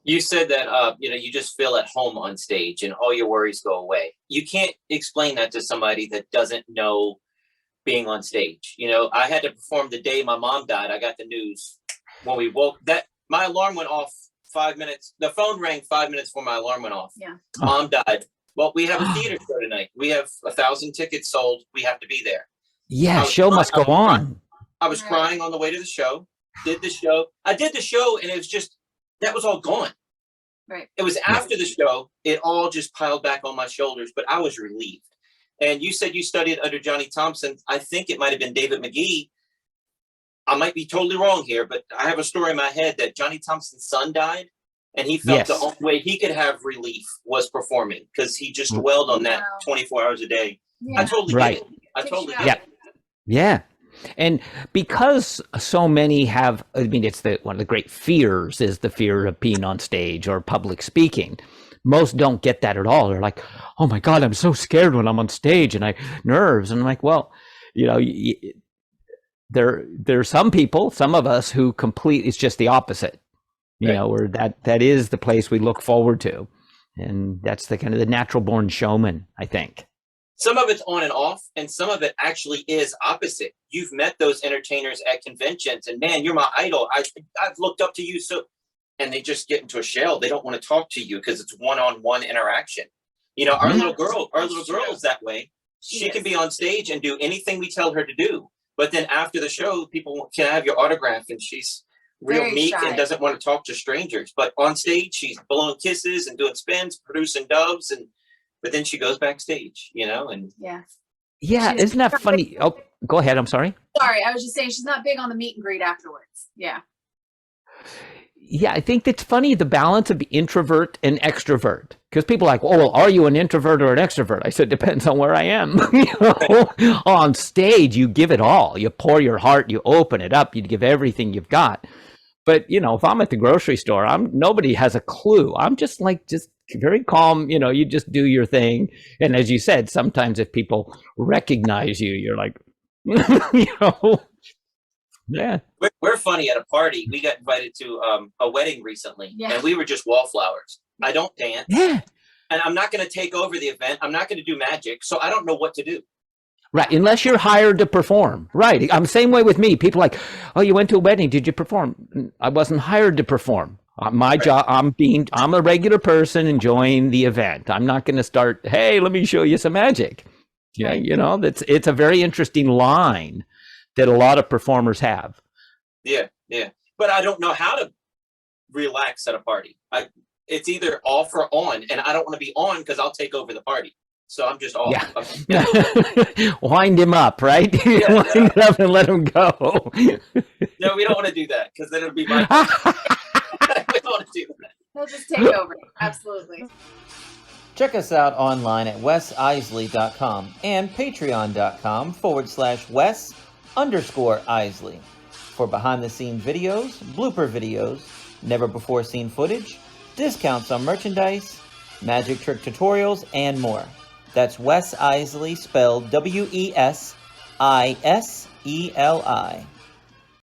You said that you just feel at home on stage and all your worries go away. You can't explain that to somebody that doesn't know being on stage. I had to perform the day my mom died. I got the news when we woke. That my alarm went off 5 minutes. The phone rang 5 minutes before my alarm went off. Yeah. Mom died. Well, we have a theater show tonight. We have 1,000 tickets sold. We have to be there. Yeah, show must go on. I was crying on the way to the show. Did the show. I did the show, and it was just that was all gone. Right. It was after the show, it all just piled back on my shoulders, but I was relieved. And you said you studied under Johnny Thompson. I think it might have been David McGee. I might be totally wrong here, but I have a story in my head that Johnny Thompson's son died, and he felt the only way he could have relief was performing because he just dwelled on that 24 hours a day. Yeah. I totally get it. I totally get it. Yeah. And because so many have, I mean, it's one of the great fears is the fear of being on stage or public speaking. Most don't get that at all. They're like, oh my God, I'm so scared when I'm on stage and nerves. And I'm like, well, there's some people, some of us who it's just the opposite, where that is the place we look forward to. And that's the kind of the natural born showman, I think. Some of it's on and off, and some of it actually is opposite. You've met those entertainers at conventions, and man, you're my idol. I've looked up to you, and they just get into a shell. They don't want to talk to you because it's one-on-one interaction. Our little girl is that way. She can be on stage and do anything we tell her to do, but then after the show, people can have your autograph, and she's real very meek shy and doesn't want to talk to strangers. But on stage, she's blowing kisses and doing spins, producing doves, but then she goes backstage, and yeah, isn't that funny? Oh, go ahead. I'm sorry. Sorry, I was just saying she's not big on the meet and greet afterwards. Yeah. Yeah, I think it's funny the balance of introvert and extrovert because people are like, oh, well, are you an introvert or an extrovert? I said, depends on where I am. On stage, you give it all. You pour your heart, you open it up, you give everything you've got. But if I'm at the grocery store, nobody has a clue. I'm just very calm. You just do your thing. And as you said, sometimes if people recognize you, you're like, yeah. We're funny at a party. We got invited to a wedding recently, and we were just wallflowers. I don't dance, and I'm not going to take over the event. I'm not going to do magic, so I don't know what to do. Right, unless you're hired to perform. Right, I'm the same way with me. People are like, oh, you went to a wedding, did you perform? I wasn't hired to perform. My job, I'm a regular person enjoying the event. I'm not going to start, hey, let me show you some magic. Yeah, it's a very interesting line that a lot of performers have. Yeah. But I don't know how to relax at a party. It's either off or on, and I don't want to be on because I'll take over the party. So I'm just off. Yeah. Wind him up, right? Wind him up and let him go. No, we don't want to do that because then it'll be my we don't want to do that. He'll just take over. Absolutely. Check us out online at wesiseli.com and patreon.com/Wes_Iseli for behind-the-scenes videos, blooper videos, never-before-seen footage, discounts on merchandise, magic trick tutorials, and more. That's Wes Iseli, spelled Wesiseli.